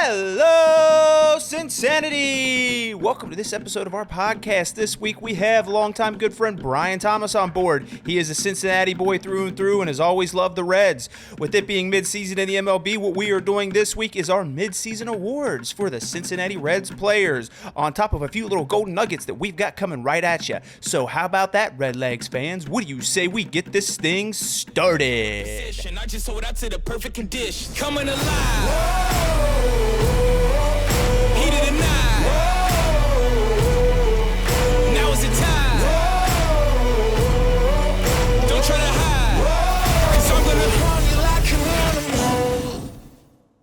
Hello, CinSanity! Welcome to this episode of our podcast. This week we have longtime good friend Brian Thomas on board. He is a Cincinnati boy through and through and has always loved the Reds. With it being midseason in the MLB, what we are doing this week is our Midseason Awards for the Cincinnati Reds players, on top of a few little golden nuggets that we've got coming right at you. So how about that, Redlegs fans? What do you say we get this thing started? I just sold out to the perfect condition. Coming alive. Whoa. Heat of the night. Whoa. Now is the time. Whoa. Don't try to hide. Cause I'm gonna harm you like an animal.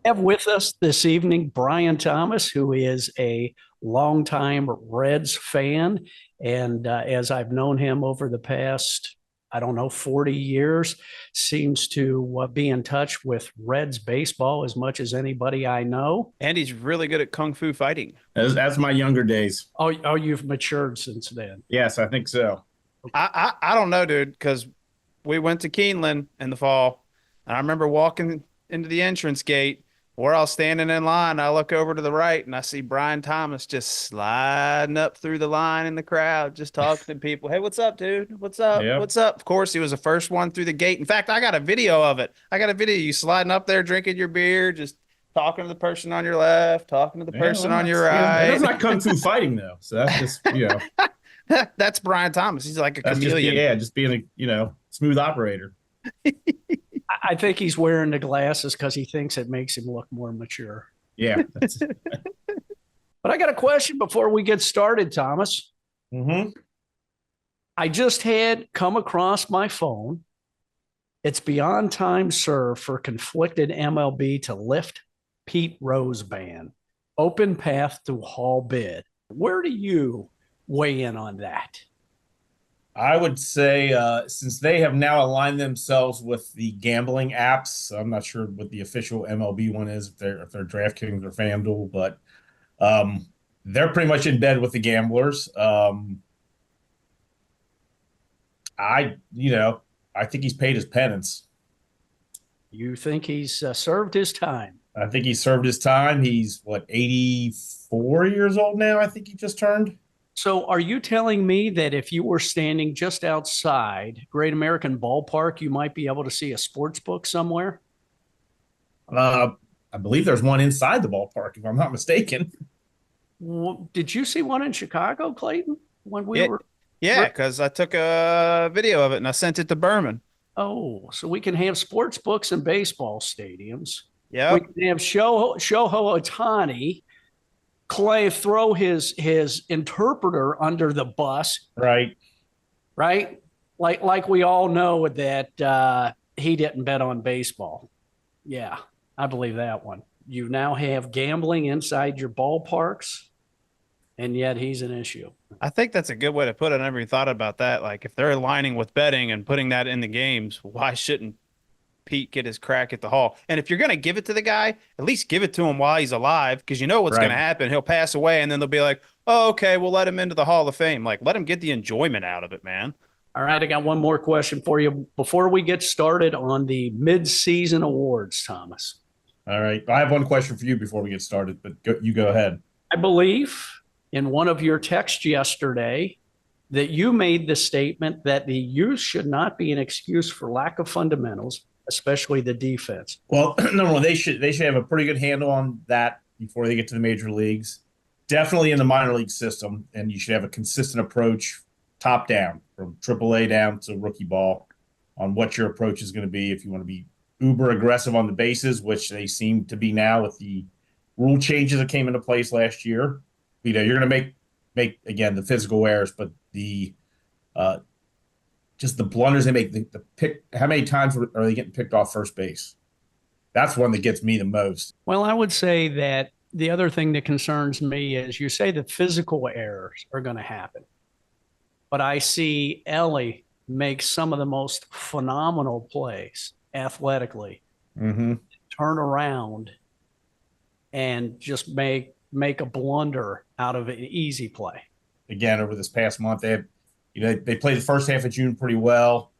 Have with us this evening Brian Thomas, who is a longtime Reds fan. And as I've known him over the past 40 years, seems to be in touch with Reds baseball as much as anybody I know. And he's really good at kung fu fighting. That's my younger days. Oh, you've matured since then. Yes, I think so. I don't know, dude, because we went to Keeneland in the fall, and I remember walking into the entrance gate. We're all standing in line. I look over to the right, and I see Brian Thomas just sliding up through the line in the crowd, just talking to people. Hey, what's up, dude? What's up? Yep. What's up? Of course, he was the first one through the gate. In fact, I got a video of it. I got a video of you sliding up there, drinking your beer, just talking to the person on your left, talking to the person on your right. That's not kung fu fighting, though. So that's just, That's Brian Thomas. He's like a chameleon. just being a, smooth operator. I think he's wearing the glasses because he thinks it makes him look more mature. Yeah. But I got a question before we get started, Thomas. Mm-hmm. I just had come across my phone. It's beyond time served for conflicted MLB to lift Pete Rose ban. Open path to Hall bid. Where do you weigh in on that? I would say since they have now aligned themselves with the gambling apps, I'm not sure what the official MLB one is, if they're DraftKings or FanDuel, but they're pretty much in bed with the gamblers. I think he's paid his penance. You think he's served his time? I think he served his time. He's 84 years old now. I think he just turned. So are you telling me that if you were standing just outside Great American Ballpark, you might be able to see a sports book somewhere? I believe there's one inside the ballpark, if I'm not mistaken. Well, did you see one in Chicago, Clayton, when we were? Yeah, because I took a video of it and I sent it to Berman. Oh, so we can have sports books in baseball stadiums. Yeah. We can have Shohei Ohtani throw his interpreter under the bus. Right. Like we all know that he didn't bet on baseball. Yeah, I believe that one. You now have gambling inside your ballparks, and yet he's an issue. I think that's a good way to put it. I never even thought about that. Like, if they're aligning with betting and putting that in the games, why shouldn't Pete get his crack at the Hall? And if you're going to give it to the guy, at least give it to him while he's alive, because you know what's going to happen. He'll pass away, and then they'll be like, oh, okay, we'll let him into the Hall of Fame. Like, let him get the enjoyment out of it, man. All right, I got one more question for you before we get started on the Midseason Awards, Thomas. All right. I have one question for you before we get started, but you go ahead. I believe in one of your texts yesterday that you made the statement that the youth should not be an excuse for lack of fundamentals, especially the defense. Well, no, they should have a pretty good handle on that before they get to the major leagues. Definitely in the minor league system, and you should have a consistent approach top down from AAA down to rookie ball on what your approach is going to be. If you want to be uber aggressive on the bases, which they seem to be now with the rule changes that came into place last year, you're going to make again the physical errors, but the just the blunders they make, the pick. How many times are they getting picked off first base? That's one that gets me the most. Well, I would say that the other thing that concerns me is you say that physical errors are going to happen, but I see Ellie make some of the most phenomenal plays athletically, turn around and just make a blunder out of an easy play. Again, over this past month, they played the first half of June pretty well.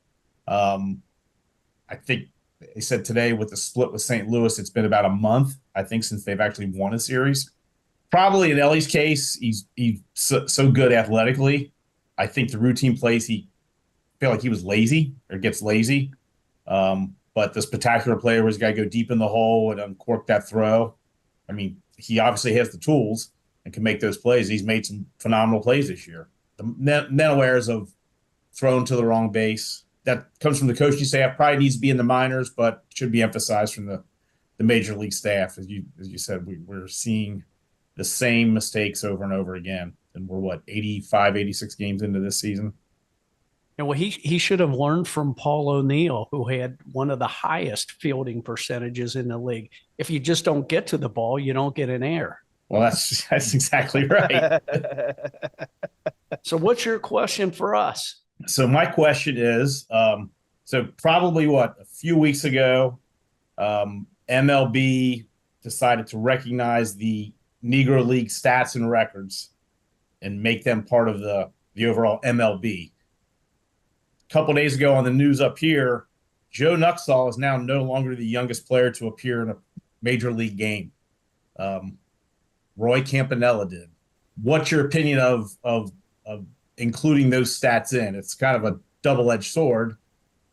I think They said today with the split with St. Louis, it's been about a month, I think, since they've actually won a series. Probably in Ellie's case, he's so good athletically. I think the routine plays, he feel like he was lazy or gets lazy. But the spectacular player where he's got to go deep in the hole and uncork that throw. I mean, he obviously has the tools and can make those plays. He's made some phenomenal plays this year. The net awares of thrown to the wrong base, that comes from the coaching staff. Probably needs to be in the minors, but should be emphasized from the major league staff. As you said, we're seeing the same mistakes over and over again. And we're, what, 85, 86 games into this season? And well, he should have learned from Paul O'Neill, who had one of the highest fielding percentages in the league. If you just don't get to the ball, you don't get an error. Well, that's exactly right. So what's your question for us? So my question is, so probably a few weeks ago, MLB decided to recognize the Negro League stats and records and make them part of the overall MLB. A couple days ago on the news up here, Joe Nuxall is now no longer the youngest player to appear in a major league game. Roy Campanella did. What's your opinion of including those stats in? It's kind of a double-edged sword.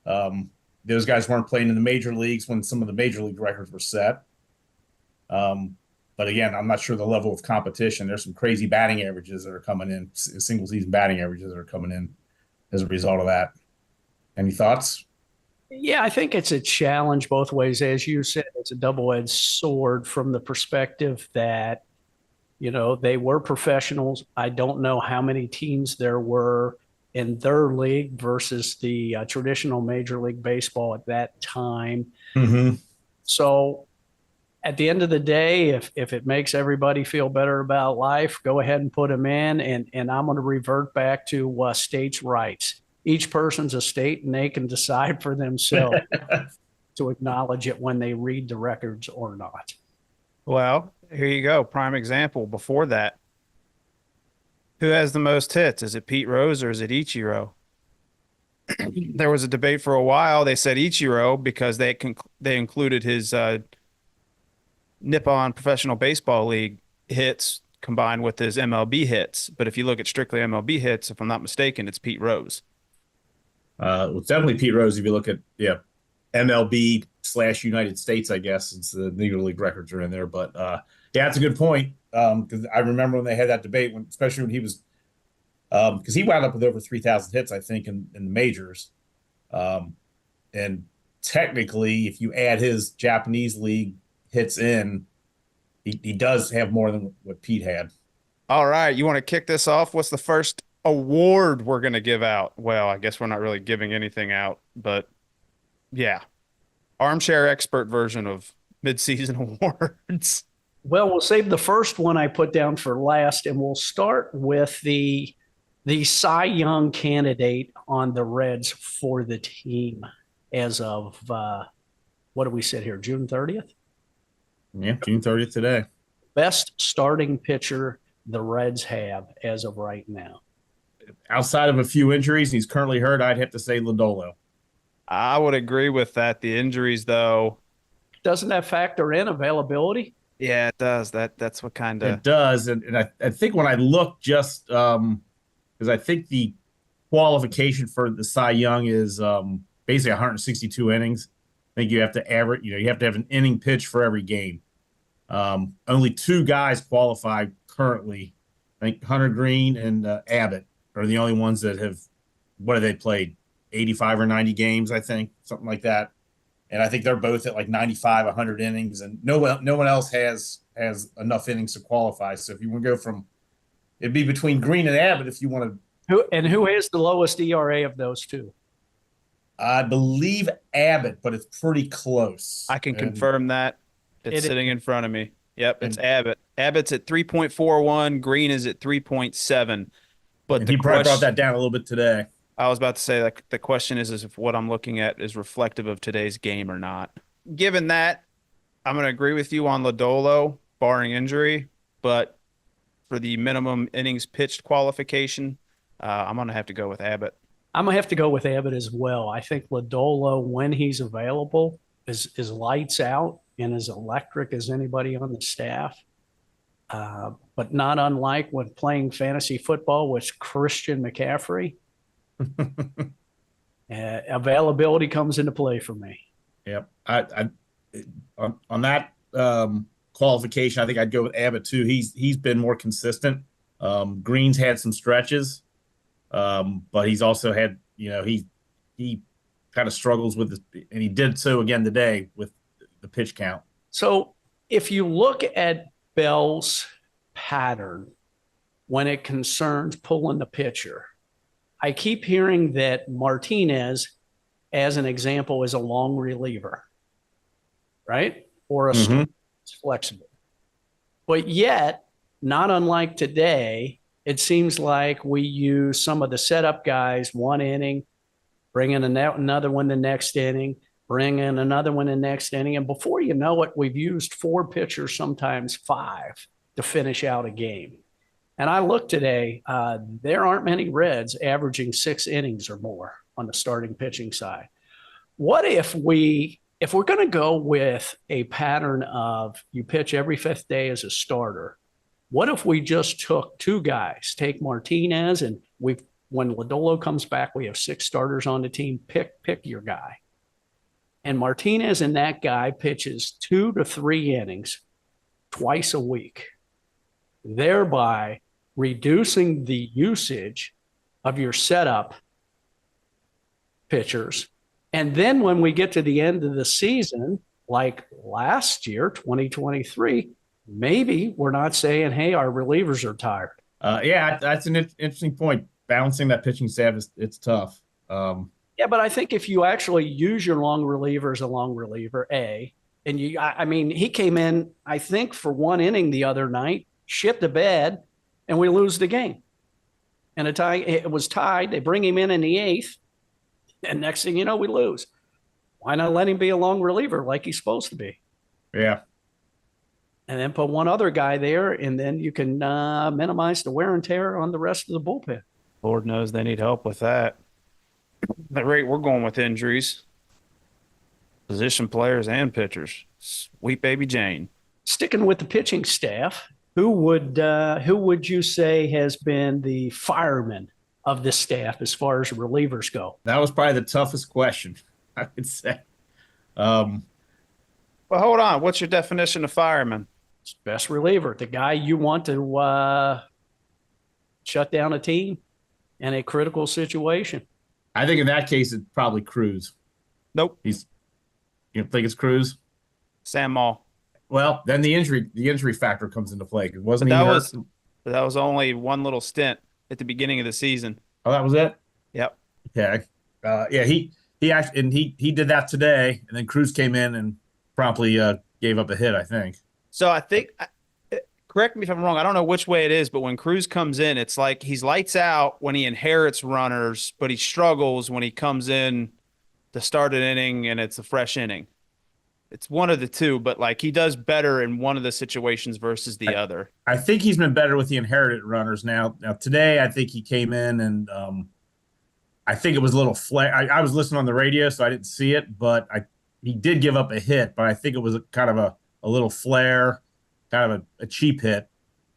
Those guys weren't playing in the major leagues when some of the major league records were set. But again, I'm not sure the level of competition. There's some crazy batting averages that are coming in, single season batting averages that are coming in as a result of that. Any thoughts? Yeah, I think it's a challenge both ways. As you said, it's a double-edged sword from the perspective that, they were professionals. I don't know how many teams there were in their league versus the traditional Major League Baseball at that time. Mm-hmm. So at the end of the day, if it makes everybody feel better about life, go ahead and put them in. And I'm going to revert back to states' rights. Each person's a state, and they can decide for themselves to acknowledge it when they read the records or not. Well, here you go. Prime example. Before that, who has the most hits? Is it Pete Rose or is it Ichiro? There was a debate for a while. They said Ichiro because they included his Nippon Professional Baseball League hits combined with his MLB hits. But if you look at strictly MLB hits, if I'm not mistaken, it's Pete Rose. It's definitely Pete Rose if you look at MLB/United States, I guess, since the Negro League records are in there. But that's a good point, because I remember when they had that debate, especially when he was, because he wound up with over 3,000 hits, I think, in the majors. And technically, if you add his Japanese league hits in, he does have more than what Pete had. All right. You want to kick this off? What's the first award we're going to give out? Well, I guess we're not really giving anything out, but yeah. Armchair expert version of Midseason Awards. Well, we'll save the first one I put down for last, and we'll start with the Cy Young candidate on the Reds for the team as of, what do we sit here, June 30th? Yeah, June 30th today. Best starting pitcher the Reds have as of right now. Outside of a few injuries, he's currently hurt. I'd have to say Lodolo. I would agree with that. The injuries, though. Doesn't that factor in availability? Yeah, it does. That's what kind of. It does. And I think when I look just because I think the qualification for the Cy Young is basically 162 innings. I think you have to average, you have to have an inning pitch for every game. Only two guys qualify currently. I think Hunter Green and Abbott are the only ones that have, what have they played? 85 or 90 games, I think, something like that. And I think they're both at like 95, 100 innings, and no one else has enough innings to qualify. So if you want to go from, it'd be between Green and Abbott if you want to. Who has the lowest ERA of those two? I believe Abbott, but it's pretty close. I can confirm that. It's sitting in front of me. Yep, it's Abbott. Abbott's at 3.41. Green is at 3.7. But he probably brought that down a little bit today. I was about to say, like, the question is if what I'm looking at is reflective of today's game or not. Given that, I'm going to agree with you on Lodolo, barring injury. But for the minimum innings pitched qualification, I'm going to have to go with Abbott. I'm going to have to go with Abbott as well. I think Lodolo, when he's available, is lights out and as electric as anybody on the staff. But not unlike when playing fantasy football with Christian McCaffrey. Availability comes into play for me. Yep. On that qualification, I think I'd go with Abbott too. He's been more consistent. Green's had some stretches, but he's also had, he kind of struggles with this, and he did so again today with the pitch count. So if you look at Bell's pattern when it concerns pulling the pitcher, I keep hearing that Martinez, as an example, is a long reliever, right? Or a flexible. But yet, not unlike today, it seems like we use some of the setup guys one inning, bring in another one the next inning, bring in another one the next inning. And before you know it, we've used 4 pitchers, sometimes 5, to finish out a game. And I look today, there aren't many Reds averaging 6 innings or more on the starting pitching side. What if we're going to go with a pattern of you pitch every 5th day as a starter? What if we just took 2 guys, take Martinez, and when Lodolo comes back, we have 6 starters on the team. Pick your guy. And Martinez and that guy pitches 2 to 3 innings twice a week, thereby reducing the usage of your setup pitchers. And then when we get to the end of the season, like last year, 2023, maybe we're not saying, hey, our relievers are tired. Yeah, that's an interesting point. Balancing that pitching staff it's tough. Yeah, but I think if you actually use your long reliever as a long reliever, and he came in, I think, for 1 inning the other night, shit the bed, and we lose the game. And it was tied. They bring him in the 8th, and next thing you know, we lose. Why not let him be a long reliever like he's supposed to be? Yeah. And then put one other guy there, and then you can minimize the wear and tear on the rest of the bullpen. Lord knows they need help with that. The rate we're going with injuries, position players and pitchers. Sweet baby Jane. Sticking with the pitching staff, who would you say has been the fireman of this staff as far as relievers go? That was probably the toughest question, I would say. Well, hold on. What's your definition of fireman? It's best reliever, the guy you want to shut down a team in a critical situation. I think in that case, it's probably Cruz. Nope. You think it's Cruz? Sam Maul. Well, then the injury factor comes into play. Wasn't that was only one little stint at the beginning of the season. Oh, that was it? Yep. Okay. Yeah, he actually, and he did that today, and then Cruz came in and promptly gave up a hit, I think. So I think, correct me if I'm wrong, I don't know which way it is, but when Cruz comes in, it's like he's lights out when he inherits runners, but he struggles when he comes in to start an inning and it's a fresh inning. It's one of the two, but like he does better in one of the situations versus the other. I think he's been better with the inherited runners now. Now today, I think he came in and I think it was a little flare. I was listening on the radio, so I didn't see it, but he did give up a hit, but I think it was kind of a little flare, kind of a cheap hit.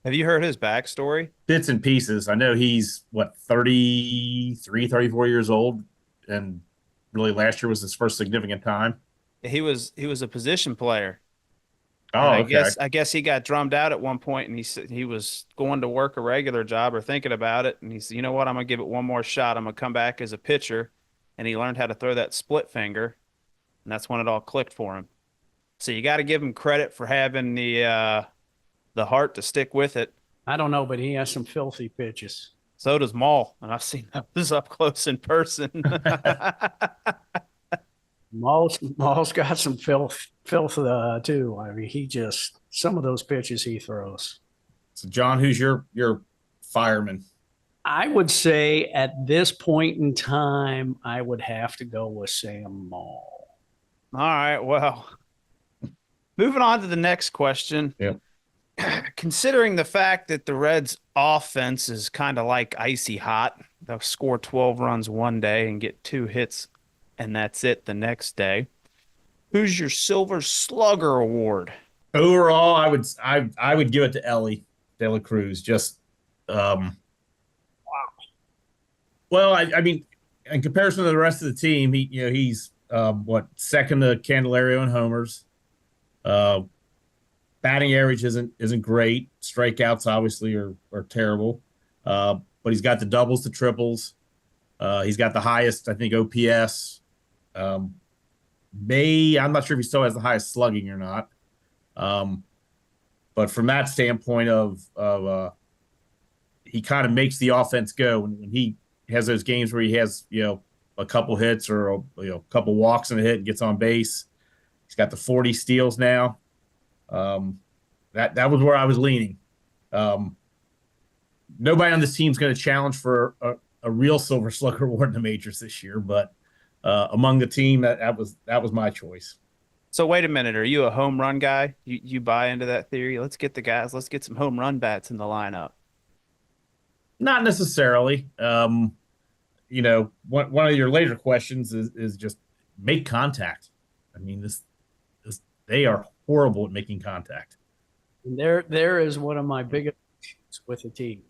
Have you heard his backstory? Bits and pieces. I know he's 33, 34 years old, and really last year was his first significant time. He was a position player. Oh, okay. I guess he got drummed out at one point, and he was going to work a regular job or thinking about it, and he said, "You know what? I'm gonna give it one more shot. I'm gonna come back as a pitcher," and he learned how to throw that split finger, and that's when it all clicked for him. So you got to give him credit for having the heart to stick with it. I don't know, but he has some filthy pitches. So does Maul, and I've seen this up close in person. Maul's got some filth too. I mean, some of those pitches he throws. So, John, who's your fireman? I would say at this point in time, I would have to go with Sam Maul. All right, well, moving on to the next question. Yeah. Considering the fact that the Reds' offense is kind of like icy hot, they'll score 12 runs one day and get 2 hits, and that's it the next day. Who's your Silver Slugger Award? Overall, I would give it to Ellie De La Cruz. Just well, I mean, in comparison to the rest of the team, he's what, second to Candelario in homers. Uh, Batting average isn't great. Strikeouts obviously are terrible. But he's got the doubles to triples. He's got the highest, I think, OPS. I'm not sure if he still has the highest slugging or not. But from that standpoint of he kind of makes the offense go when he has those games where he has, a couple hits or a couple walks and a hit and gets on base. He's got the 40 steals now. That was where I was leaning. Nobody on this team's going to challenge for a real Silver Slugger award in the majors this year, but among the team, that was my choice. So wait a minute, are you a home run guy? You buy into that theory? Let's get some home run bats in the lineup. Not necessarily. One of your later questions is just make contact. I mean, they are horrible at making contact. And there is one of my biggest issues with the team.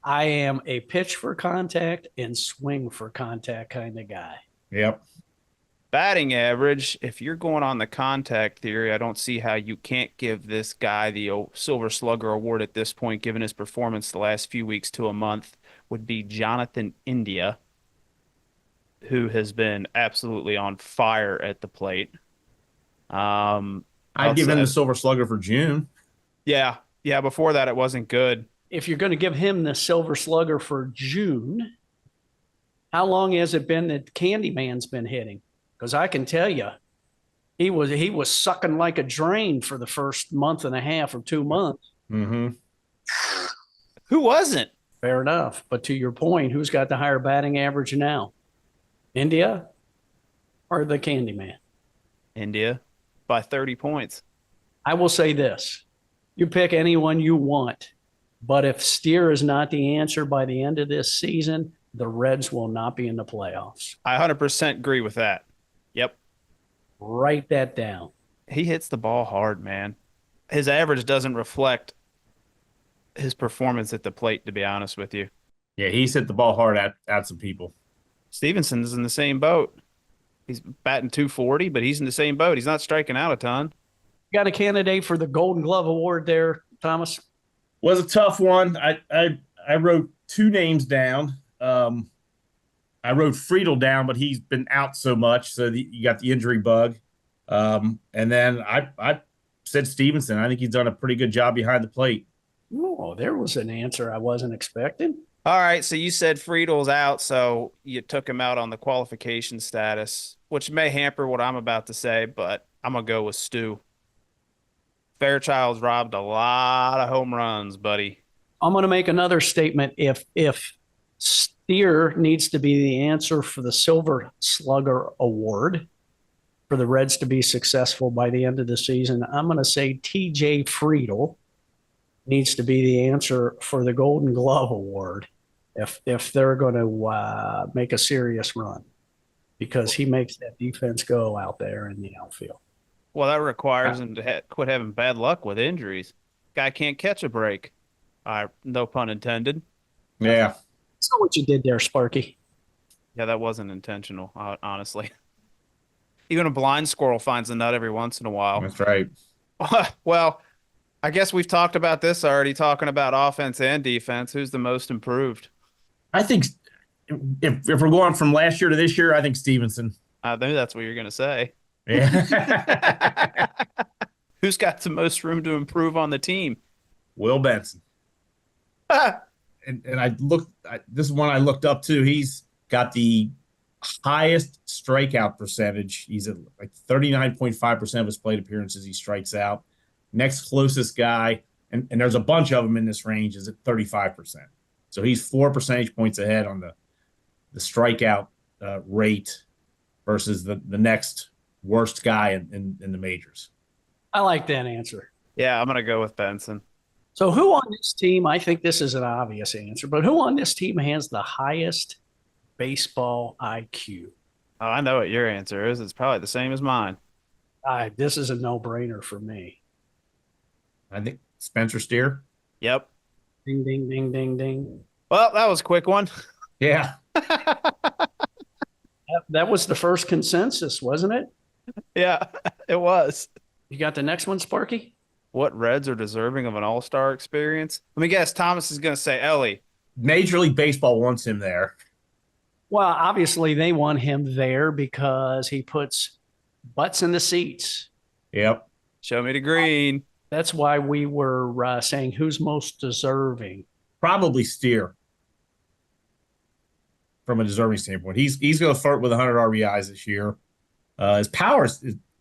I am a pitch for contact and swing for contact kind of guy. Yep. Batting average, if you're going on the contact theory, I don't see how you can't give this guy the Silver Slugger Award at this point, given his performance the last few weeks to a month, would be Jonathan India, who has been absolutely on fire at the plate. I'd give him the Silver Slugger for June. Yeah. Before that, it wasn't good. If you're going to give him the Silver Slugger for June, how long has it been that Candyman's been hitting? Because I can tell you, he was sucking like a drain for the first month and a half or 2 months. Mm-hmm. Who wasn't? Fair enough. But to your point, who's got the higher batting average now? India or the Candyman? India by 30 points. I will say this. You pick anyone you want, but if Steer is not the answer by the end of this season, the Reds will not be in the playoffs. I 100% agree with that. Yep. Write that down. He hits the ball hard, man. His average doesn't reflect his performance at the plate, to be honest with you. Yeah, he's hit the ball hard at some people. Stevenson's in the same boat. He's batting 240, but he's in the same boat. He's not striking out a ton. You got a candidate for the Golden Glove Award there, Thomas? Was a tough one. I wrote two names down. I wrote Friedel down, but he's been out so much, so you got the injury bug. And then I said Stevenson. I think he's done a pretty good job behind the plate. Oh, there was an answer I wasn't expecting. All right, so you said Friedel's out, so you took him out on the qualification status, which may hamper what I'm about to say, but I'm going to go with Stu. Fairchild's robbed a lot of home runs, buddy. I'm going to make another statement. If Steer needs to be the answer for the Silver Slugger Award for the Reds to be successful by the end of the season, I'm going to say TJ Friedel needs to be the answer for the Golden Glove Award if they're going to make a serious run, because he makes that defense go out there in the outfield. Well, that requires him to quit having bad luck with injuries. Guy can't catch a break. No pun intended. Yeah. So what you did there, Sparky. Yeah, that wasn't intentional, honestly. Even a blind squirrel finds a nut every once in a while. That's right. Well, I guess we've talked about this already, talking about offense and defense. Who's the most improved? I think if we're going from last year to this year, I think Stevenson. I knew that's what you're going to say. Yeah. Who's got the most room to improve on the team? Will Benson. And this is one I looked up to. He's got the highest strikeout percentage. He's at like 39.5% of his plate appearances he strikes out. Next closest guy, and there's a bunch of them in this range, is at 35%. So he's 4 percentage points ahead on the strikeout rate versus the next worst guy in the majors. I like that answer. Yeah, I'm going to go with Benson. So who on this team, I think this is an obvious answer, but who on this team has the highest baseball IQ? Oh, I know what your answer is. It's probably the same as mine. This is a no-brainer for me. I think Spencer Steer. Yep. Ding, ding, ding, ding, ding. Well, that was a quick one. Yeah. That was the first consensus, wasn't it? Yeah, it was. You got the next one, Sparky? What Reds are deserving of an all-star experience? Let me guess. Thomas is going to say Ellie. Major League Baseball wants him there. Well, obviously they want him there because he puts butts in the seats. Yep. Show me the green. That's why we were saying who's most deserving. Probably Steer from a deserving standpoint. He's going to flirt with 100 RBIs this year. His power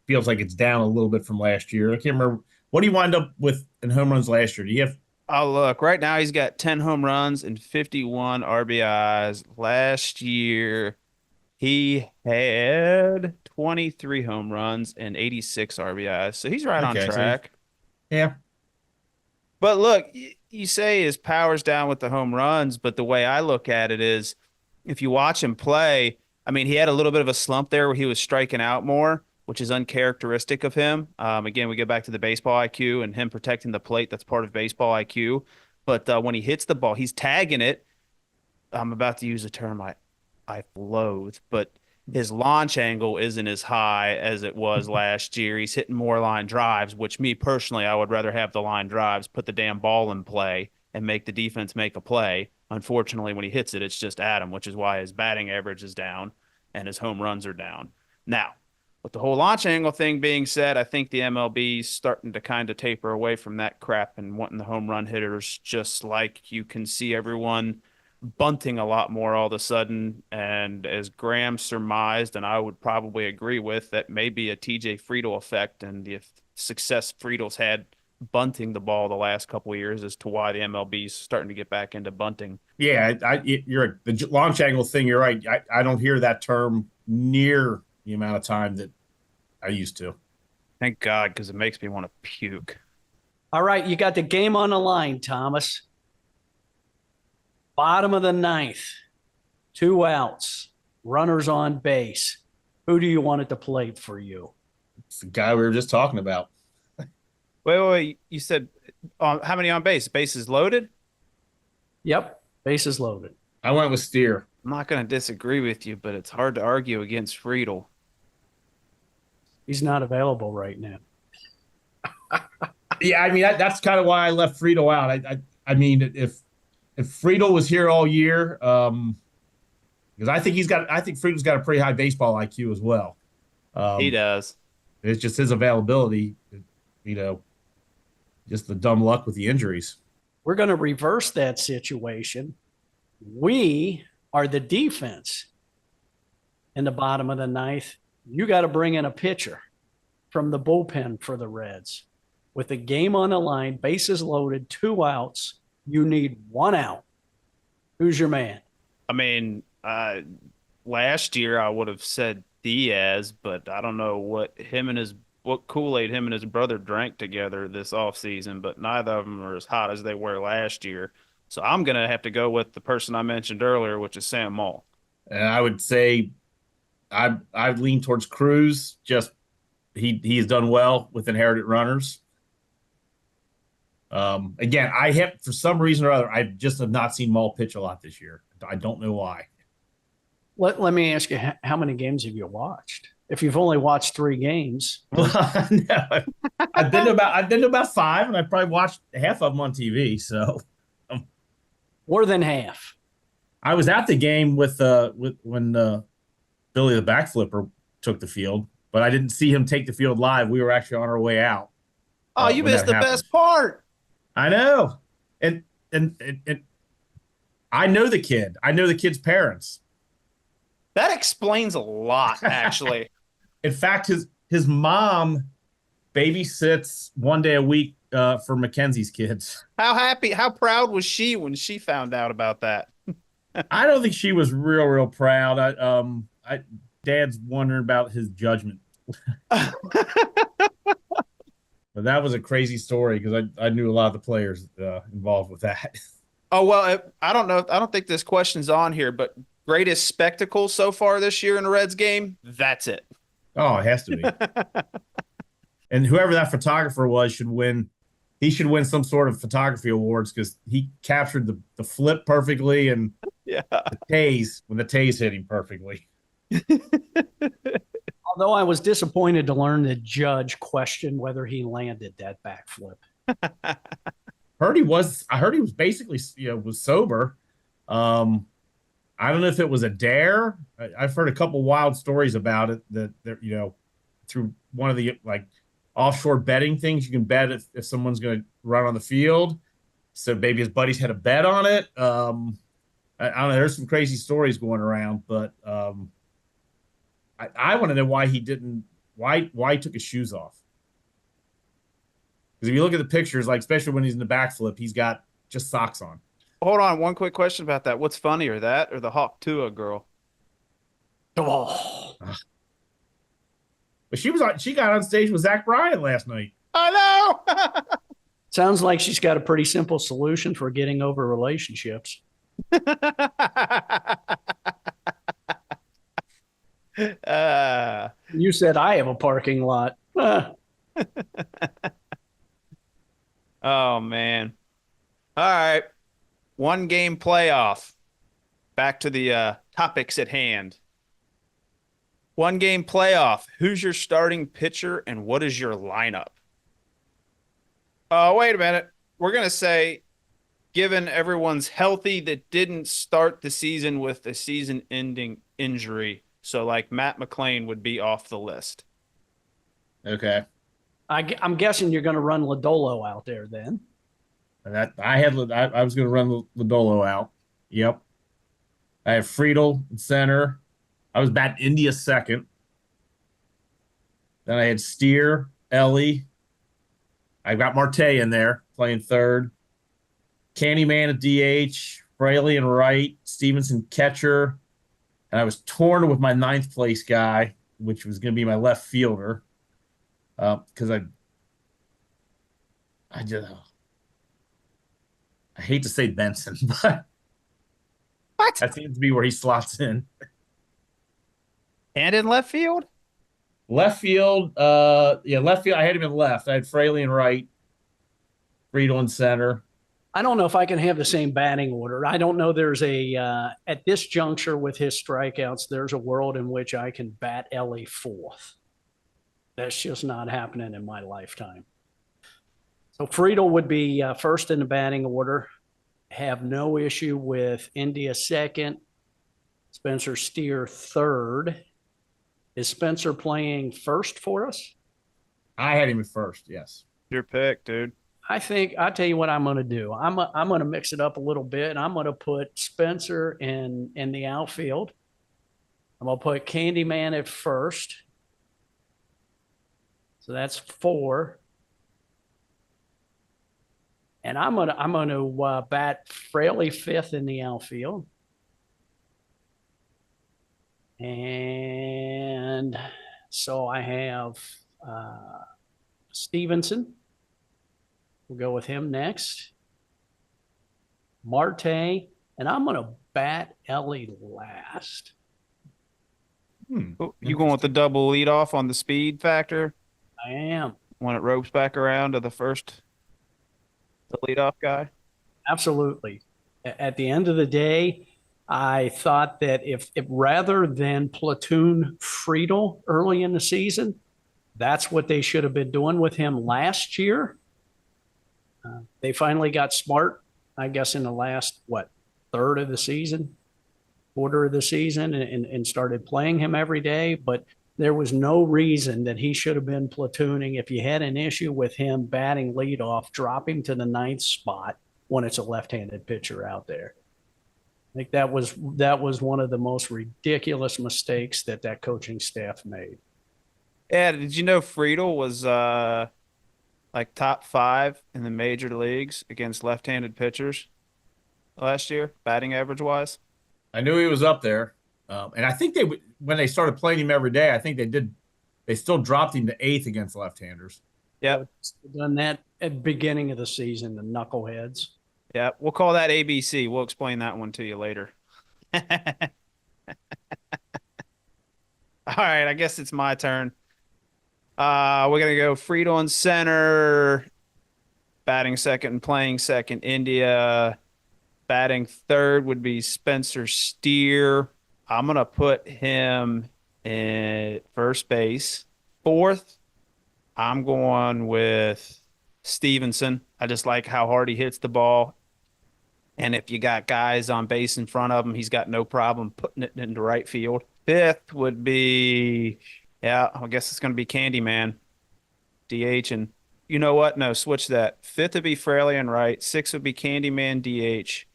feels like it's down a little bit from last year. I can't remember. What do you wind up with in home runs last year? Do you have? Oh, look. Right now, he's got 10 home runs and 51 RBIs. Last year, he had 23 home runs and 86 RBIs. So he's right on track. Yeah. But look, you say his power's down with the home runs, but the way I look at it is if you watch him play, I mean, he had a little bit of a slump there where he was striking out more, which is uncharacteristic of him. Again, we go back to the baseball IQ and him protecting the plate. That's part of baseball IQ. But when he hits the ball, he's tagging it. I'm about to use a term I loathe, but his launch angle isn't as high as it was last year. He's hitting more line drives, which me personally, I would rather have the line drives, put the damn ball in play and make the defense make a play. Unfortunately, when he hits it, it's just Adam, which is why his batting average is down and his home runs are down. Now, with the whole launch angle thing being said, I think the MLB is starting to kind of taper away from that crap and wanting the home run hitters, just like you can see everyone bunting a lot more all of a sudden. And as Graham surmised, and I would probably agree with, that may be a TJ Friedel effect and the success Friedel's had bunting the ball the last couple of years as to why the MLB is starting to get back into bunting. Yeah, you're the launch angle thing. You're right. I don't hear that term near the amount of time that I used to. Thank God, because it makes me want to puke. All right, you got the game on the line, Thomas. Bottom of the ninth, 2 outs, runners on base. Who do you want at the plate for you? It's the guy we were just talking about. Wait. You said how many on base? Bases loaded? Yep, bases loaded. I went with Steer. I'm not going to disagree with you, but it's hard to argue against Friedel. He's not available right now. Yeah, I mean that's kind of why I left Friedel out. I mean if Friedel was here all year, because I think Friedel's got a pretty high baseball IQ as well. He does. It's just his availability, just the dumb luck with the injuries. We're going to reverse that situation. We are the defense in the bottom of the ninth. You got to bring in a pitcher from the bullpen for the Reds. With the game on the line, bases loaded, 2 outs, you need 1 out. Who's your man? I mean, last year I would have said Diaz, but I don't know what Kool-Aid him and his brother drank together this offseason, but neither of them are as hot as they were last year. So I'm going to have to go with the person I mentioned earlier, which is Sam Moll. And I would say I'd lean towards Cruz. Just he has done well with inherited runners. Again, I have, for some reason or other, I just have not seen Moll pitch a lot this year. I don't know why. Let me ask you, how many games have you watched? If you've only watched 3 games. No, I've been to about 5, and I probably watched half of them on TV. So More than half. I was at the game with when Billy the Backflipper took the field, but I didn't see him take the field live. We were actually on our way out. Oh, you missed the best part. I know. And I know the kid. I know the kid's parents. That explains a lot, actually. In fact, his mom babysits 1 day a week for Mackenzie's kids. How proud was she when she found out about that? I don't think she was real proud. Dad's wondering about his judgment. But that was a crazy story because I knew a lot of the players involved with that. Oh, well, I don't know. I don't think this question's on here, but greatest spectacle so far this year in a Reds game? That's it. Oh, it has to be. And whoever that photographer was should win. He should win some sort of photography awards because he captured the flip perfectly and Yeah. the tase when the tase hit him perfectly. Although I was disappointed to learn the judge questioned whether he landed that backflip. I heard he was basically was sober. I don't know if it was a dare. I've heard a couple wild stories about it that through one of the like offshore betting things you can bet if someone's going to run on the field. So maybe his buddies had a bet on it. I don't know. There's some crazy stories going around, but I want to know why he didn't. Why he took his shoes off? Because if you look at the pictures, like especially when he's in the backflip, he's got just socks on. Hold on, one quick question about that. What's funnier, that or the Hawk Tua girl? Oh, But she got on stage with Zach Bryan last night. I know. sounds like she's got a pretty simple solution for getting over relationships. You said I have a parking lot. Oh man. All right. One game playoff. Back to the topics at hand. One game playoff. Who's your starting pitcher and what is your lineup? Oh, wait a minute. We're going to say, given everyone's healthy that didn't start the season with a season-ending injury, so like Matt McClain would be off the list. Okay. I'm guessing you're going to run Lodolo out there then. And I was going to run Lodolo out. Yep. I have Friedel in center. I was batting India second. Then I had Steer, Ellie. I got Marte in there playing third. Candyman at DH, Fraley and right, Stevenson catcher. And I was torn with my ninth place guy, which was going to be my left fielder. Because I hate to say Benson, but What? that seems to be where he slots in. And in left field? Left field, left field. I had him in left. I had Fraley in right, Friedel in center. I don't know if I can have the same batting order. I don't know there's at this juncture with his strikeouts, there's a world in which I can bat Ellie fourth. That's just not happening in my lifetime. So Friedel would be first in the batting order. Have no issue with India second. Spencer Steer third. Is Spencer playing first for us? I had him at first, yes. Your pick, dude. I think I'll tell you what I'm going to do. I'm going to mix it up a little bit, and I'm going to put Spencer in the outfield. I'm going to put Candyman at first. So that's 4. And I'm gonna bat Fraley fifth in the outfield. And so I have Stevenson. We'll go with him next. Marte, and I'm gonna bat Ellie last. You going with the double lead off on the speed factor I am. when it ropes back around to the leadoff guy? Absolutely. At the end of the day, I thought that if rather than platoon Friedel early in the season, that's what they should have been doing with him last year. They finally got smart, I guess, in the last, third of the season, quarter of the season, and started playing him every day. But there was no reason that he should have been platooning. If you had an issue with him batting leadoff, drop him to the 9th spot when it's a left-handed pitcher out there. I think that was one of the most ridiculous mistakes that coaching staff made. Yeah, did you know Friedel was like top 5 in the major leagues against left-handed pitchers last year, batting average wise? I knew he was up there. And I think when they started playing him every day, I think they still dropped him to 8th against left-handers. Yep. Done that at the beginning of the season, the knuckleheads. Yeah, we'll call that ABC. We'll explain that one to you later. All right, I guess it's my turn. We're gonna go Friedel in center, batting second and playing second, India. Batting third would be Spencer Steer. I'm gonna put him in first base. Fourth, I'm going with Stevenson. I just like how hard he hits the ball. And if you got guys on base in front of him, he's got no problem putting it into right field. Fifth would be, yeah, I guess it's going to be Candyman, DH. And you know what? No, switch that. Fifth would be Fraley and right. Sixth would be Candyman, DH.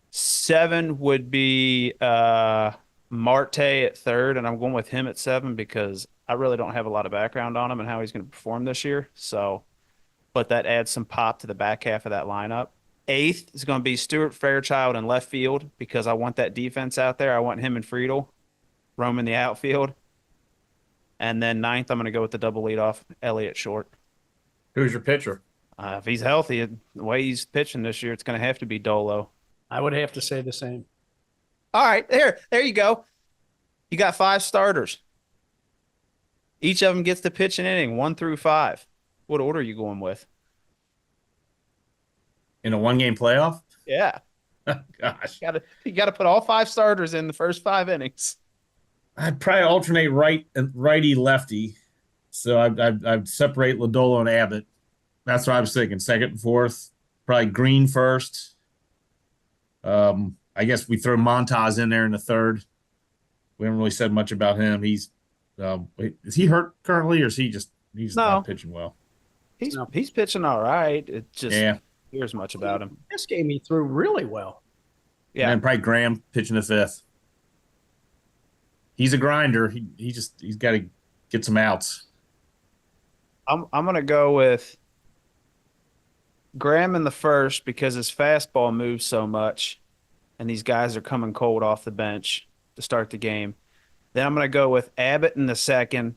Seven would be Marte at third, and I'm going with him at seven because I really don't have a lot of background on him and how he's going to perform this year. So, but that adds some pop to the back half of that lineup. Eighth is going to be Stuart Fairchild in left field because I want that defense out there. I want him and Friedel roaming the outfield. And then ninth, I'm going to go with the double leadoff, Elliott short. Who's your pitcher? If he's healthy, the way he's pitching this year, it's going to have to be Dolo. I would have to say the same. All right, there you go. You got 5 starters. Each of them gets to pitch an inning, 1 through 5. What order are you going with? In a 1-game playoff? Yeah. Gosh. You gotta put all 5 starters in the first 5 innings. I'd probably alternate righty lefty. So I'd separate Lodolo and Abbott. That's what I was thinking. Second and fourth. Probably Green first. I guess we throw Montas in there in the third. We haven't really said much about him. He's is he hurt currently, or is he's not pitching well? He's pitching all right. It just hears much about him. This game he threw really well. Yeah, and probably Graham pitching the fifth. He's a grinder. He's got to get some outs. I'm gonna go with Graham in the first because his fastball moves so much, and these guys are coming cold off the bench to start the game. Then I'm gonna go with Abbott in the second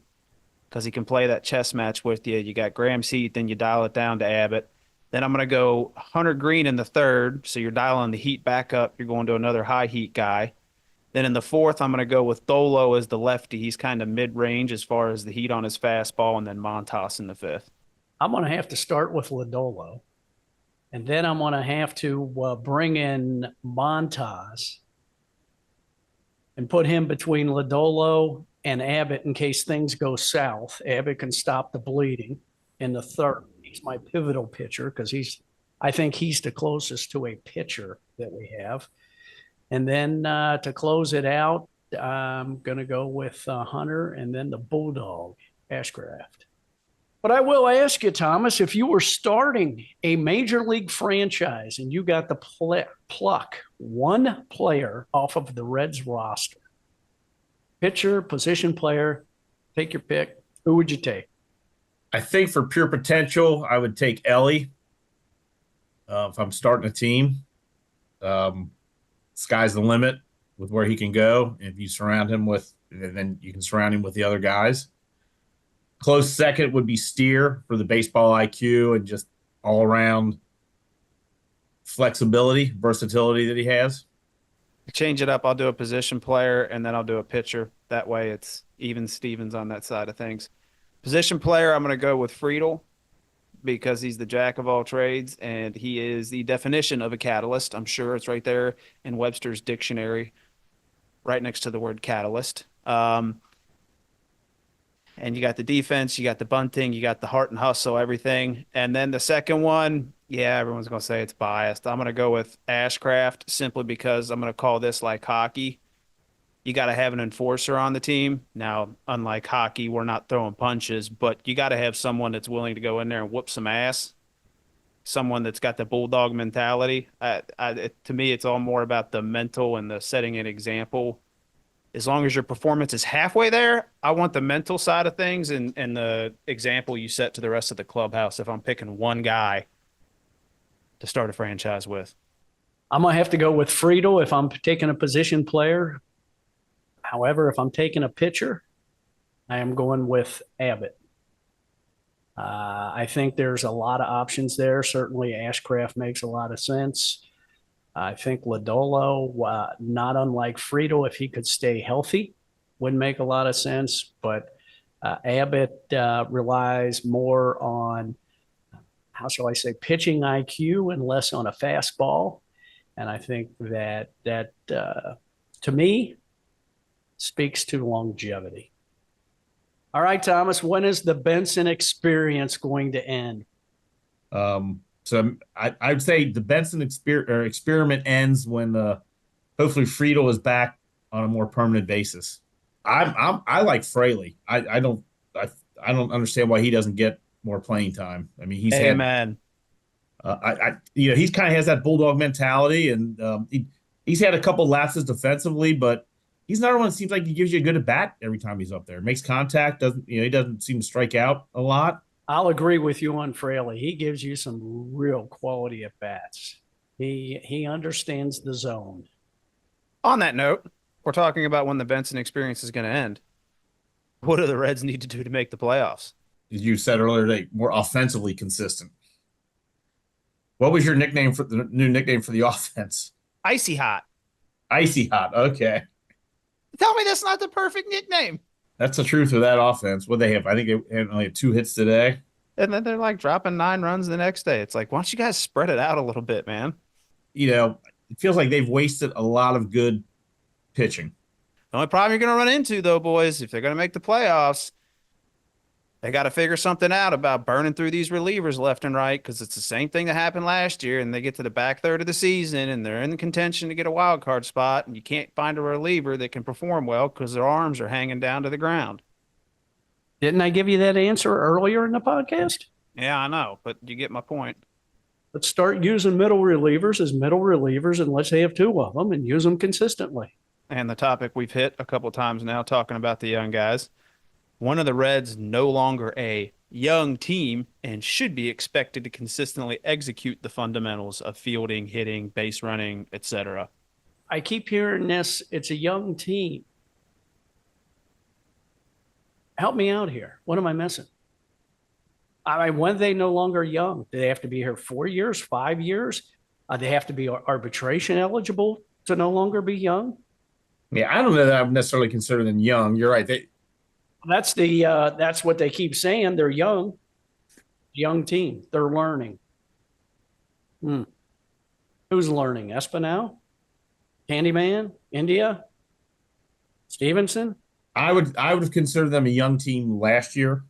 because he can play that chess match with you. You got Graham's heat, then you dial it down to Abbott. Then I'm gonna go Hunter Green in the third, so you're dialing the heat back up. You're going to another high heat guy. Then in the fourth, I'm going to go with Dolo as the lefty. He's kind of mid-range as far as the heat on his fastball, and then Montas in the fifth. I'm going to have to start with Lodolo, and then I'm going to have to bring in Montas and put him between Lodolo and Abbott in case things go south. Abbott can stop the bleeding in the third. He's my pivotal pitcher because I think he's the closest to a pitcher that we have. And then to close it out, I'm going to go with Hunter and then the Bulldog, Ashcraft. But I will ask you, Thomas, if you were starting a major league franchise and you got to pluck one player off of the Reds roster, pitcher, position player, take your pick, who would you take? I think for pure potential, I would take Ellie if I'm starting a team. Sky's the limit with where he can go. If you surround him then you can surround him with the other guys. Close second would be Steer for the baseball IQ and just all around flexibility, versatility that he has. Change it up. I'll do a position player and then I'll do a pitcher. That way it's even Stevens on that side of things. Position player, I'm going to go with Friedel because he's the jack of all trades and he is the definition of a catalyst. I'm sure it's right there in Webster's dictionary, right next to the word catalyst. And you got the defense, you got the bunting, you got the heart and hustle, everything. And then the second one, yeah, everyone's going to say it's biased. I'm going to go with Ashcraft simply because I'm going to call this like hockey. You got to have an enforcer on the team. Now, unlike hockey, we're not throwing punches, but you got to have someone that's willing to go in there and whoop some ass. Someone that's got the bulldog mentality. To me, it's all more about the mental and the setting an example. As long as your performance is halfway there, I want the mental side of things and the example you set to the rest of the clubhouse if I'm picking one guy to start a franchise with. I'm going to have to go with Friedel if I'm taking a position player. However, if I'm taking a pitcher, I am going with Abbott. I think there's a lot of options there. Certainly, Ashcraft makes a lot of sense. I think Lodolo, not unlike Friedel, if he could stay healthy, would make a lot of sense. But Abbott relies more on, how shall I say, pitching IQ and less on a fastball. And I think that to me, speaks to longevity. All right, Thomas, when is the Benson experience going to end? So I'd say the Benson experiment ends when hopefully Friedel is back on a more permanent basis. I like Fraley. I don't understand why he doesn't get more playing time. I mean, he's Amen. he's kind of has that bulldog mentality, and he's had a couple lapses defensively, but he's not one that seems like he gives you a good at bat every time he's up there. Makes contact, he doesn't seem to strike out a lot. I'll agree with you on Fraley. He gives you some real quality at bats. He understands the zone. On that note, we're talking about when the Benson experience is going to end. What do the Reds need to do to make the playoffs? As you said earlier today, more offensively consistent. What was your nickname for the new nickname for the offense? Icy Hot. Icy Hot. Okay. Tell me that's not the perfect nickname. That's the truth of that offense. What they have, I think they had only 2 hits today. And then they're like dropping 9 runs the next day. It's like, why don't you guys spread it out a little bit, man? It feels like they've wasted a lot of good pitching. The only problem you're going to run into, though, boys, if they're going to make the playoffs, they got to figure something out about burning through these relievers left and right, because it's the same thing that happened last year, and they get to the back third of the season, and they're in contention to get a wild card spot, and you can't find a reliever that can perform well because their arms are hanging down to the ground. Didn't I give you that answer earlier in the podcast? Yeah, I know, but you get my point. Let's start using middle relievers as middle relievers, and let's have 2 of them and use them consistently. And the topic we've hit a couple times now, talking about the young guys. One of the Reds no longer a young team and should be expected to consistently execute the fundamentals of fielding, hitting, base running, etc. I keep hearing this. It's a young team. Help me out here. What am I missing? I mean, when are they no longer young? Do they have to be here 4 years, 5 years? They have to be arbitration eligible to no longer be young? Yeah, I don't know that I would necessarily consider them young. You're right. That's what they keep saying. They're young team. They're learning. Who's learning? Espinal, Candyman, India, Stevenson. I would have considered them a young team last year.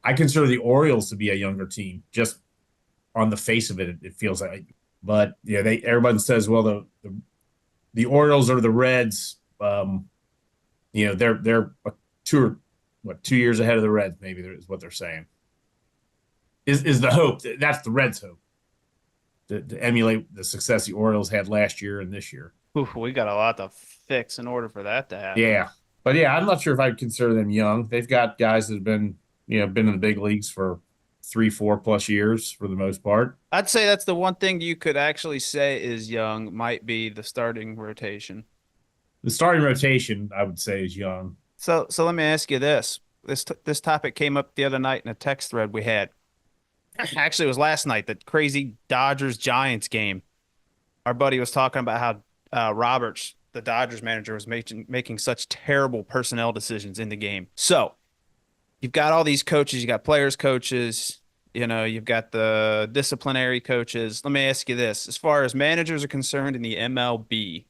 I consider the Orioles to be a younger team, just on the face of it. It feels like, but yeah, everybody says, well, the Orioles are the Reds. They're 2 years ahead of the Reds. Maybe is what they're saying. Is the hope that's the Reds' hope to emulate the success the Orioles had last year and this year. Oof, we got a lot to fix in order for that to happen. Yeah, but yeah, I'm not sure if I'd consider them young. They've got guys that have been in the big leagues for 3-4+ years for the most part. I'd say that's the one thing you could actually say is young, might be the starting rotation. The starting rotation, I would say, is young. So let me ask you this. This topic came up the other night in a text thread we had. Actually, it was last night, that crazy Dodgers-Giants game. Our buddy was talking about how Roberts, the Dodgers manager, was making such terrible personnel decisions in the game. So you've got all these coaches. You got players coaches. You've got the disciplinary coaches. Let me ask you this. As far as managers are concerned in the MLB,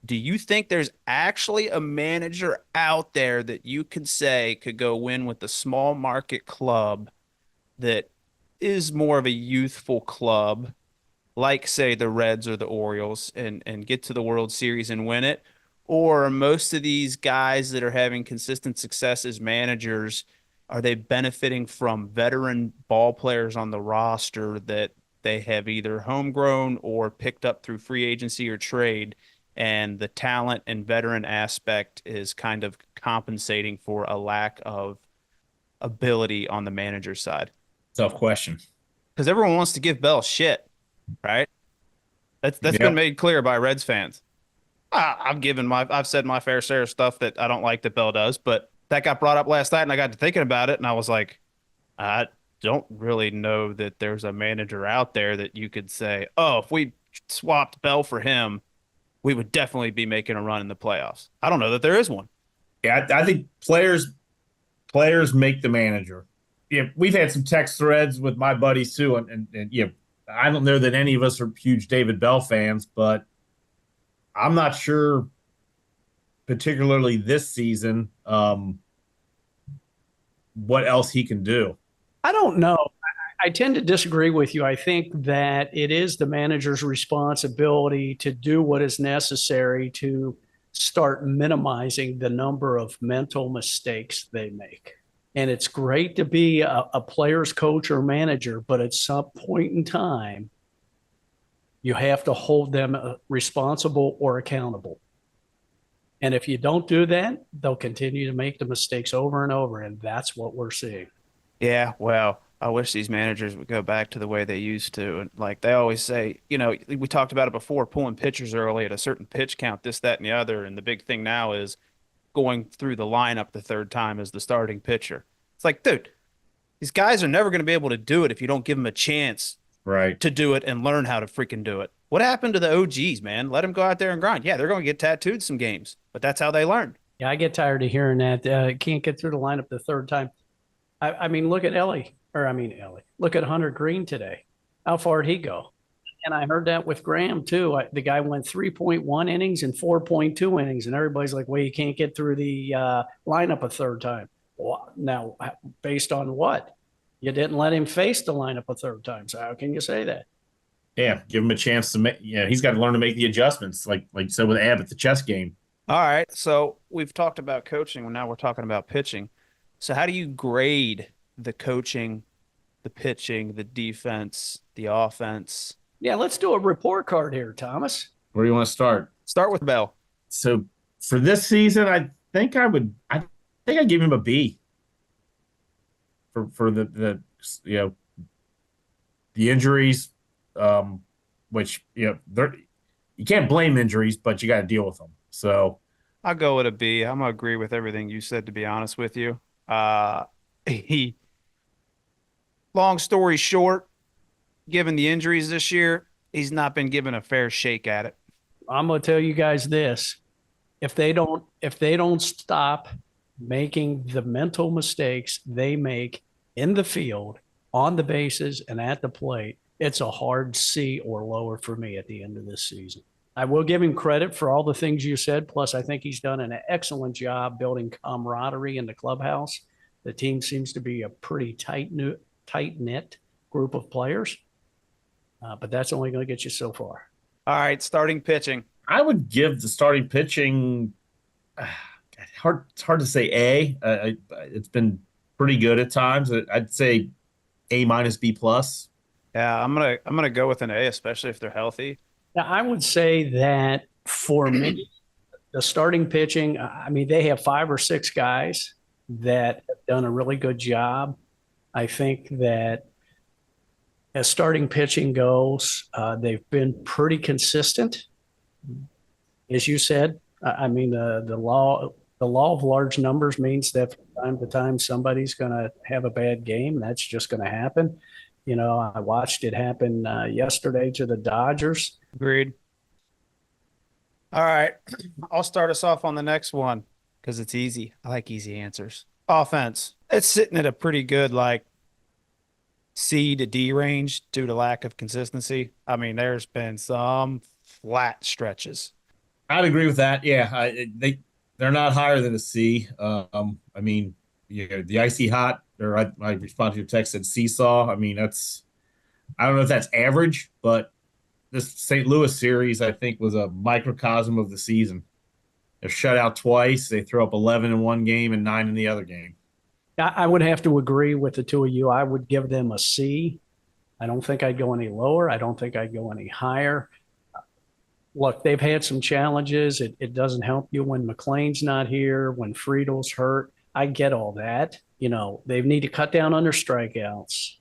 do you think there's actually a manager out there that you could say could go win with a small market club that is more of a youthful club, like, say, the Reds or the Orioles, and get to the World Series and win it? Or are most of these guys that are having consistent success as managers, are they benefiting from veteran ball players on the roster that they have either homegrown or picked up through free agency or trade, and the talent and veteran aspect is kind of compensating for a lack of ability on the manager's side? Tough question. Because everyone wants to give Bell shit, right? That's been made clear by Reds fans. I've said my fair share of stuff that I don't like that Bell does, but that got brought up last night, and I got to thinking about it, and I was like, I don't really know that there's a manager out there that you could say, oh, if we swapped Bell for him, we would definitely be making a run in the playoffs. I don't know that there is one. Yeah, I think players Players make the manager. Yeah, we've had some text threads with my buddies too, and yeah, I don't know that any of us are huge David Bell fans, but I'm not sure, particularly this season, what else he can do. I don't know. I tend to disagree with you. I think that it is the manager's responsibility to do what is necessary to start minimizing the number of mental mistakes they make. And it's great to be a player's coach or manager, but at some point in time, you have to hold them responsible or accountable. And if you don't do that, they'll continue to make the mistakes over and over. And that's what we're seeing. Yeah, well, I wish these managers would go back to the way they used to. And like they always say, we talked about it before, pulling pitchers early at a certain pitch count, this, that, and the other. And the big thing now is going through the lineup the third time as the starting pitcher. It's like, dude, these guys are never going to be able to do it if you don't give them a chance to do it and learn how to freaking do it. What happened to the OGs, man? Let them go out there and grind. Yeah, they're going to get tattooed some games, but that's how they learn. Yeah, I get tired of hearing that. Can't get through the lineup the third time. I mean, look at Ellie. Look at Hunter Green today. How far did he go? And I heard that with Graham, too. The guy went 3.1 innings and 4.2 innings, and everybody's like, well, you can't get through the lineup a third time. Well, now, based on what? You didn't let him face the lineup a third time, so how can you say that? Yeah, give him a chance to make. Yeah, he's got to learn to make the adjustments, like so with Abbott, the chess game. All right, so we've talked about coaching. Now we're talking about pitching. So how do you grade the coaching, the pitching, the defense, the offense? Yeah, let's do a report card here, Thomas. Where do you want to start? Start with Bell. So for this season, I think I'd give him a B. For the injuries, which you can't blame injuries, but you got to deal with them. So I'll go with a B. I'm gonna agree with everything you said, to be honest with you. Long story short, given the injuries this year, he's not been given a fair shake at it. I'm gonna tell you guys this: if they don't stop making the mental mistakes they make in the field, on the bases, and at the plate, it's a hard C or lower for me at the end of this season. I will give him credit for all the things you said. Plus, I think he's done an excellent job building camaraderie in the clubhouse. The team seems to be a pretty tight-knit group of players, but that's only going to get you so far. All right, starting pitching. I would give the starting pitching it's hard to say A. It's been pretty good at times. I'd say A minus B plus. Yeah, I'm gonna go with an A, especially if they're healthy. Now, I would say that for me, the starting pitching, I mean, they have 5 or 6 guys that have done a really good job. I think that as starting pitching goes, they've been pretty consistent. As you said, I mean, the law of large numbers means that from time to time somebody's going to have a bad game. That's just going to happen. I watched it happen yesterday to the Dodgers. Agreed. All right. I'll start us off on the next one because it's easy. I like easy answers. Offense. It's sitting at a pretty good, C to D range due to lack of consistency. I mean, there's been some flat stretches. I'd agree with that. Yeah, they're not higher than a C. I mean, the icy hot, or I responded to your text said seesaw. I mean, I don't know if that's average, but this St. Louis series, I think, was a microcosm of the season. They're shut out twice. They throw up 11 in one game and 9 in the other game. I would have to agree with the two of you. I would give them a C. I don't think I'd go any lower. I don't think I'd go any higher. Look, they've had some challenges. It doesn't help you when McLean's not here, when Friedel's hurt. I get all that. They need to cut down on their strikeouts,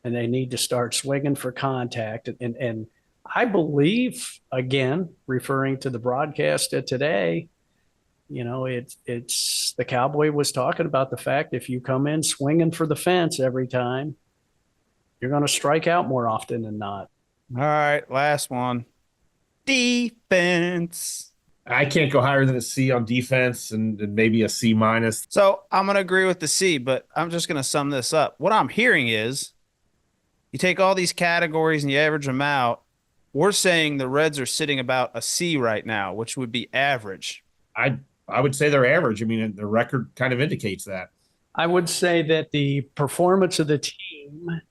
and they need to start swinging for contact. And I believe, again, referring to the broadcast today, it's the Cowboy was talking about the fact if you come in swinging for the fence every time, you're going to strike out more often than not. All right, last one. Defense. I can't go higher than a C on defense and maybe a C minus. So I'm going to agree with the C, but I'm just going to sum this up. What I'm hearing is you take all these categories and you average them out. We're saying the Reds are sitting about a C right now, which would be average. I would say they're average. I mean, the record kind of indicates that. I would say that the performance of the team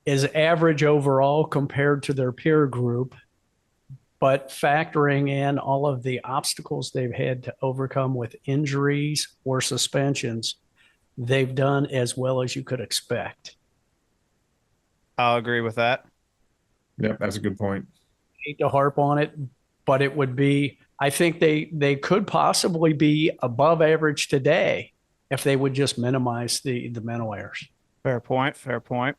is average overall compared to their peer group, but factoring in all of the obstacles they've had to overcome with injuries or suspensions, they've done as well as you could expect. I'll agree with that. Yep, that's a good point. Hate to harp on it, but it would be, I think they could possibly be above average today if they would just minimize the mental errors. Fair point. Fair point.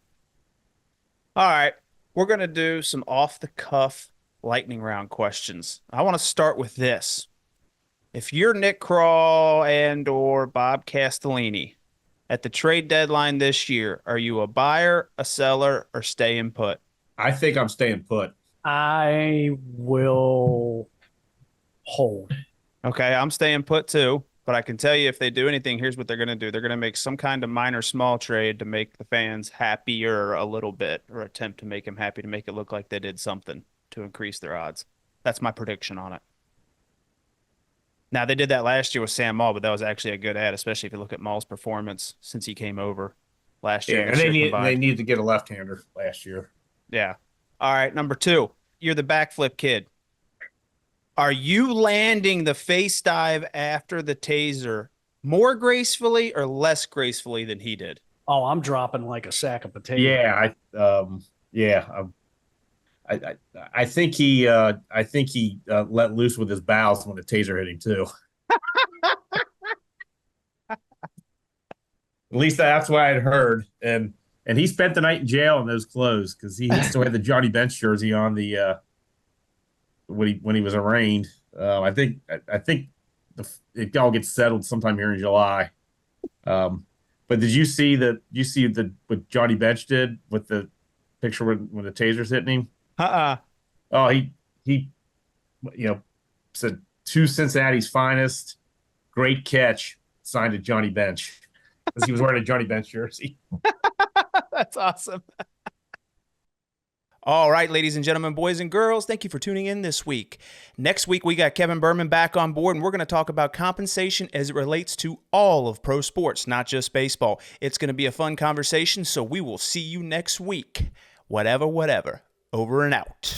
All right. We're going to do some off the cuff lightning round questions. I want to start with this. If you're Nick Kroll and or Bob Castellini at the trade deadline this year, are you a buyer, a seller, or staying put? I think I'm staying put. I will hold. Okay, I'm staying put too, but I can tell you if they do anything, here's what they're going to do. They're going to make some kind of minor small trade to make the fans happier a little bit, or attempt to make them happy, to make it look like they did something to increase their odds. That's my prediction on it. Now, they did that last year with Sam Maul, but that was actually a good ad, especially if you look at Maul's performance since he came over last year. Yeah, and they needed to get a left-hander last year. Yeah. All right, number 2. You're the backflip kid. Are you landing the face dive after the taser more gracefully or less gracefully than he did? Oh, I'm dropping like a sack of potatoes. Yeah, I think he let loose with his bowels when the taser hit him too. At least that's what I'd heard. And he spent the night in jail in those clothes because he still had the Johnny Bench jersey on the when he was arraigned. I think it all gets settled sometime here in July. But did you see what Johnny Bench did with the picture when the taser's hitting him? Oh, he said, "To Cincinnati's finest, great catch," signed to Johnny Bench, because he was wearing a Johnny Bench jersey. That's awesome. All right, ladies and gentlemen, boys and girls, thank you for tuning in this week. Next week, we got Kevin Berman back on board, and we're going to talk about compensation as it relates to all of pro sports, not just baseball. It's going to be a fun conversation, so we will see you next week. Whatever, over and out.